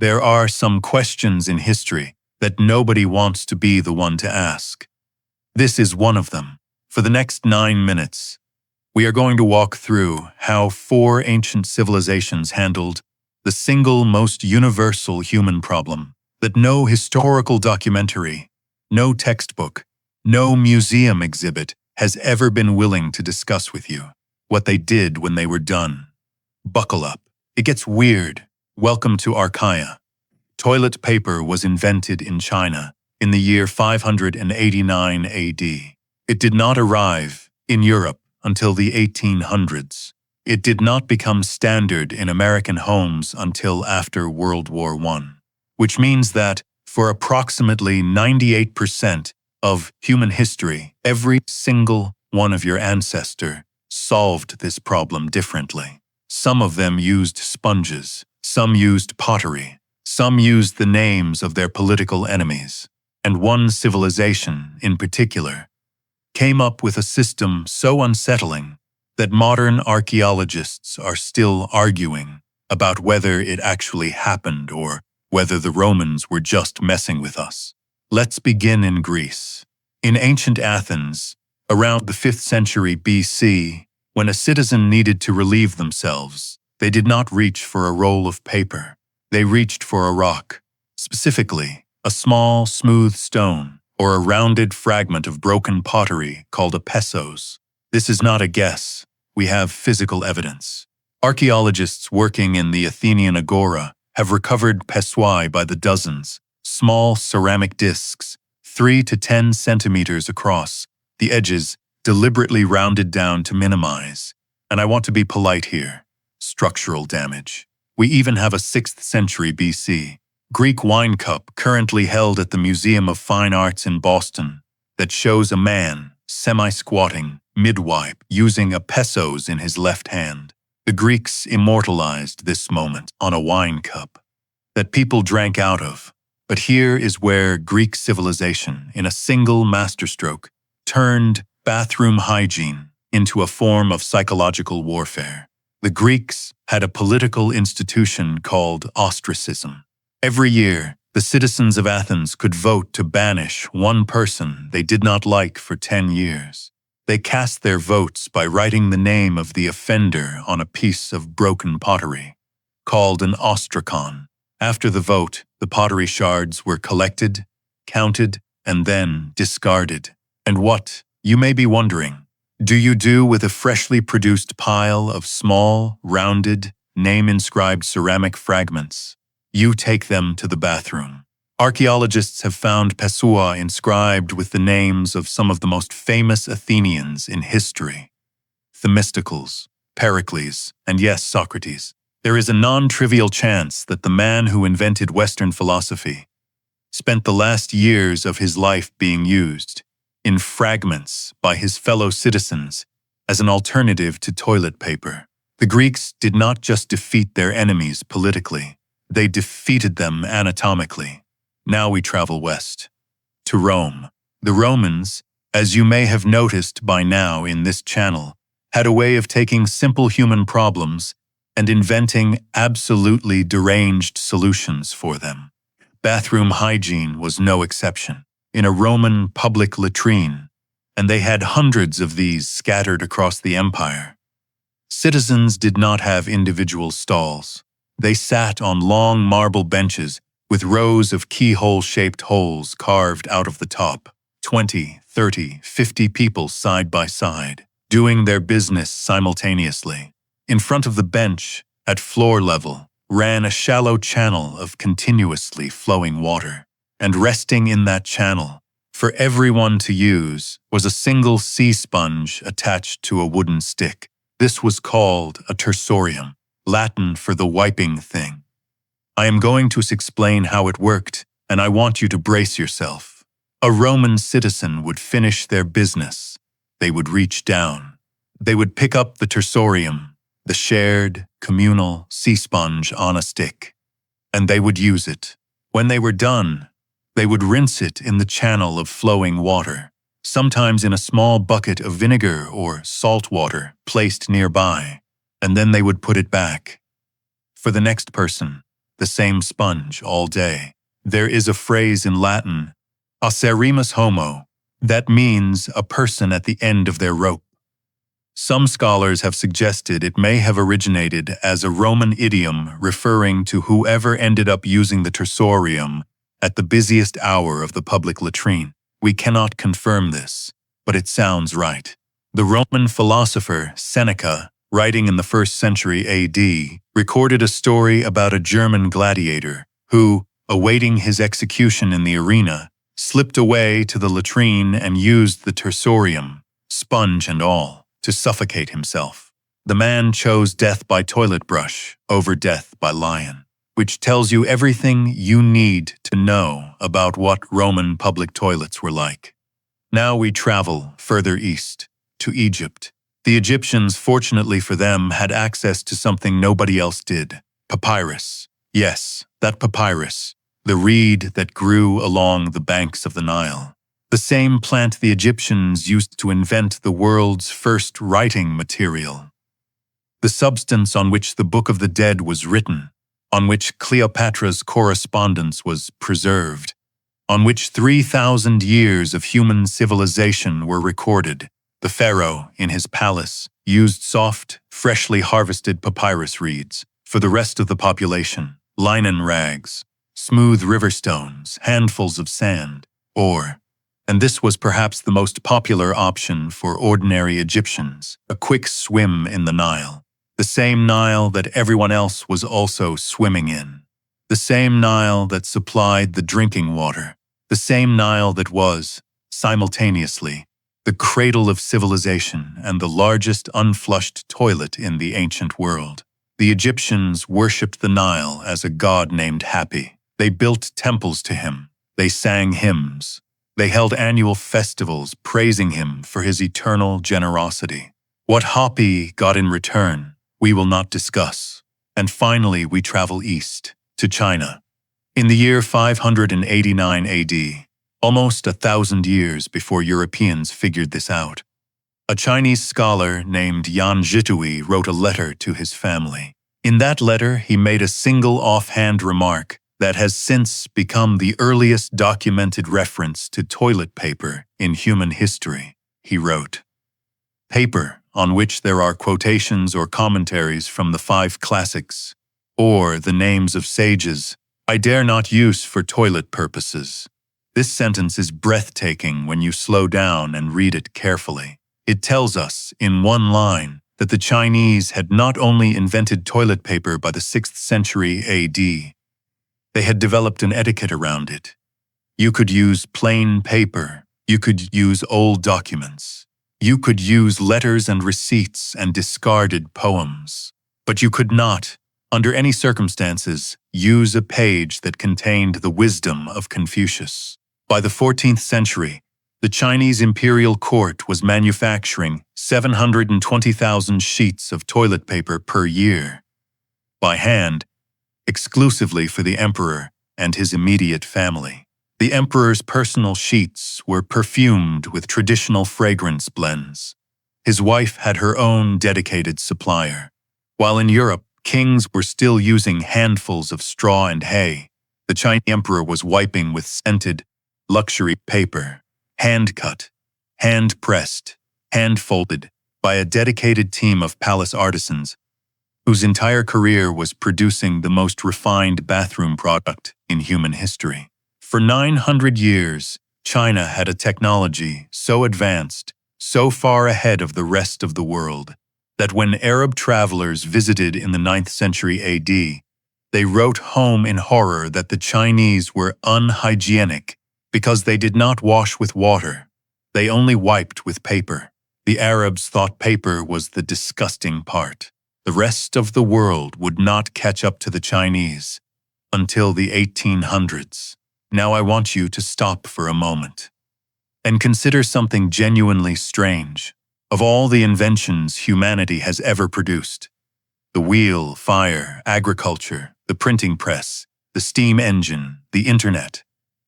There are some questions in history that nobody wants to be the one to ask. This is one of them. For the next 9 minutes, we are going to walk through how 4 ancient civilizations handled the single most universal human problem that no historical documentary, no textbook, no museum exhibit has ever been willing to discuss with you. What they did when they were done. Buckle up. It gets weird. Welcome to Archaia. Toilet paper was invented in China in the year 589 AD. It did not arrive in Europe until the 1800s. It did not become standard in American homes until after World War I, which means that for approximately 98% of human history, every single one of your ancestors solved this problem differently. Some of them used sponges, some used pottery, some used the names of their political enemies, and one civilization, in particular, came up with a system so unsettling that modern archaeologists are still arguing about whether it actually happened or whether the Romans were just messing with us. Let's begin in Greece. In ancient Athens, around the 5th century BC, when a citizen needed to relieve themselves, they did not reach for a roll of paper. They reached for a rock, specifically a small, smooth stone or a rounded fragment of broken pottery called a pesos. This is not a guess. We have physical evidence. Archaeologists working in the Athenian Agora have recovered pesoi by the dozens, small ceramic discs, 3 to 10 centimeters across, the edges deliberately rounded down to minimize, and I want to be polite here, structural damage. We even have a 6th century BC Greek wine cup currently held at the Museum of Fine Arts in Boston that shows a man semi-squatting, mid-wipe, using a pesos in his left hand. The Greeks immortalized this moment on a wine cup that people drank out of. But here is where Greek civilization, in a single masterstroke, turned bathroom hygiene into a form of psychological warfare. The Greeks had a political institution called ostracism. Every year, the citizens of Athens could vote to banish one person they did not like for 10 years. They cast their votes by writing the name of the offender on a piece of broken pottery, called an ostracon. After the vote, the pottery shards were collected, counted, and then discarded. And what, you may be wondering, do you do with a freshly produced pile of small, rounded, name-inscribed ceramic fragments? You take them to the bathroom. Archaeologists have found pesua inscribed with the names of some of the most famous Athenians in history. Themistocles, Pericles, and yes, Socrates. There is a non-trivial chance that the man who invented Western philosophy spent the last years of his life being used in fragments by his fellow citizens as an alternative to toilet paper. The Greeks did not just defeat their enemies politically, they defeated them anatomically. Now we travel west, to Rome. The Romans, as you may have noticed by now in this channel, had a way of taking simple human problems and inventing absolutely deranged solutions for them. Bathroom hygiene was no exception. In a Roman public latrine, and they had hundreds of these scattered across the empire. Citizens did not have individual stalls. They sat on long marble benches with rows of keyhole-shaped holes carved out of the top. 20, 30, 50 people side by side, doing their business simultaneously. In front of the bench, at floor level, ran a shallow channel of continuously flowing water. And resting in that channel, for everyone to use, was a single sea sponge attached to a wooden stick. This was called a tersorium, Latin for the wiping thing. I am going to explain how it worked, and I want you to brace yourself. A Roman citizen would finish their business. They would reach down. They would pick up the tersorium, the shared, communal sea sponge on a stick, and they would use it. When they were done, they would rinse it in the channel of flowing water, sometimes in a small bucket of vinegar or salt water placed nearby, and then they would put it back. For the next person, the same sponge all day. There is a phrase in Latin, acerrimus homo, that means a person at the end of their rope. Some scholars have suggested it may have originated as a Roman idiom referring to whoever ended up using the tersorium at the busiest hour of the public latrine. We cannot confirm this, but it sounds right. The Roman philosopher Seneca, writing in the 1st century AD, recorded a story about a German gladiator who, awaiting his execution in the arena, slipped away to the latrine and used the tersorium, sponge and all, to suffocate himself. The man chose death by toilet brush over death by lion, which tells you everything you need to know about what Roman public toilets were like. Now we travel further east, to Egypt. The Egyptians, fortunately for them, had access to something nobody else did: papyrus. Yes, that papyrus, the reed that grew along the banks of the Nile. The same plant the Egyptians used to invent the world's first writing material. The substance on which the Book of the Dead was written, on which Cleopatra's correspondence was preserved, on which 3,000 years of human civilization were recorded. The Pharaoh, in his palace, used soft, freshly harvested papyrus reeds. For the rest of the population, linen rags, smooth river stones, handfuls of sand, or, and this was perhaps the most popular option for ordinary Egyptians, a quick swim in the Nile. The same Nile that everyone else was also swimming in. The same Nile that supplied the drinking water. The same Nile that was, simultaneously, the cradle of civilization and the largest unflushed toilet in the ancient world. The Egyptians worshipped the Nile as a god named Happy. They built temples to him. They sang hymns. They held annual festivals praising him for his eternal generosity. What Happy got in return, we will not discuss. And finally, we travel east, to China. In the year 589 AD, almost 1,000 years before Europeans figured this out, a Chinese scholar named Yan Zhitui wrote a letter to his family. In that letter, he made a single offhand remark that has since become the earliest documented reference to toilet paper in human history. He wrote, "Paper on which there are quotations or commentaries from the 5 classics, or the names of sages, I dare not use for toilet purposes." This sentence is breathtaking when you slow down and read it carefully. It tells us, in one line, that the Chinese had not only invented toilet paper by the 6th century AD, they had developed an etiquette around it. You could use plain paper. You could use old documents. You could use letters and receipts and discarded poems. But you could not, under any circumstances, use a page that contained the wisdom of Confucius. By the 14th century, the Chinese imperial court was manufacturing 720,000 sheets of toilet paper per year, by hand, exclusively for the emperor and his immediate family. The emperor's personal sheets were perfumed with traditional fragrance blends. His wife had her own dedicated supplier. While in Europe, kings were still using handfuls of straw and hay, the Chinese emperor was wiping with scented, luxury paper, hand-cut, hand-pressed, hand-folded, by a dedicated team of palace artisans whose entire career was producing the most refined bathroom product in human history. For 900 years, China had a technology so advanced, so far ahead of the rest of the world, that when Arab travelers visited in the 9th century AD, they wrote home in horror that the Chinese were unhygienic because they did not wash with water. They only wiped with paper. The Arabs thought paper was the disgusting part. The rest of the world would not catch up to the Chinese until the 1800s. Now I want you to stop for a moment and consider something genuinely strange. Of all the inventions humanity has ever produced, the wheel, fire, agriculture, the printing press, the steam engine, the internet,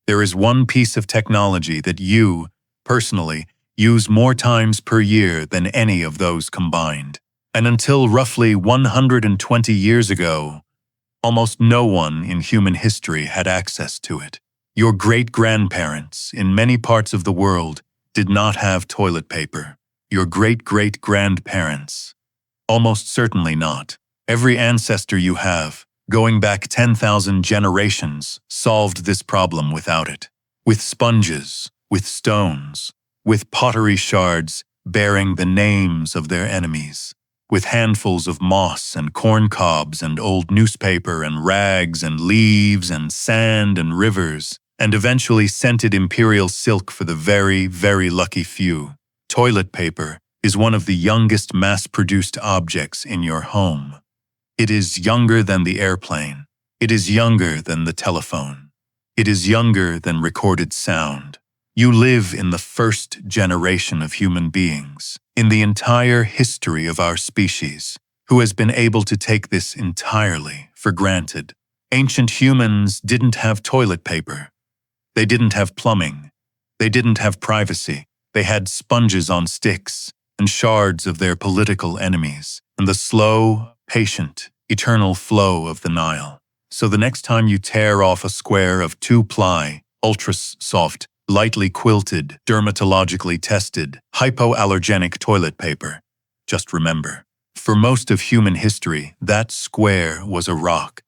there is one piece of technology that you, personally, use more times per year than any of those combined. And until roughly 120 years ago, Almost no one in human history had access to it. Your great-grandparents in many parts of the world did not have toilet paper. Your great-great-grandparents. Almost certainly not. Every ancestor you have, going back 10,000 generations, solved this problem without it. With sponges, with stones, with pottery shards bearing the names of their enemies, with handfuls of moss and corn cobs and old newspaper and rags and leaves and sand and rivers, and eventually scented imperial silk for the very, very lucky few. Toilet paper is one of the youngest mass-produced objects in your home. It is younger than the airplane. It is younger than the telephone. It is younger than recorded sound. You live in the first generation of human beings, in the entire history of our species, who has been able to take this entirely for granted. Ancient humans didn't have toilet paper. They didn't have plumbing. They didn't have privacy. They had sponges on sticks and shards of their political enemies, and the slow, patient, eternal flow of the Nile. So the next time you tear off a square of 2-ply, ultra-soft, lightly quilted, dermatologically tested, hypoallergenic toilet paper, just remember, for most of human history, that square was a rock.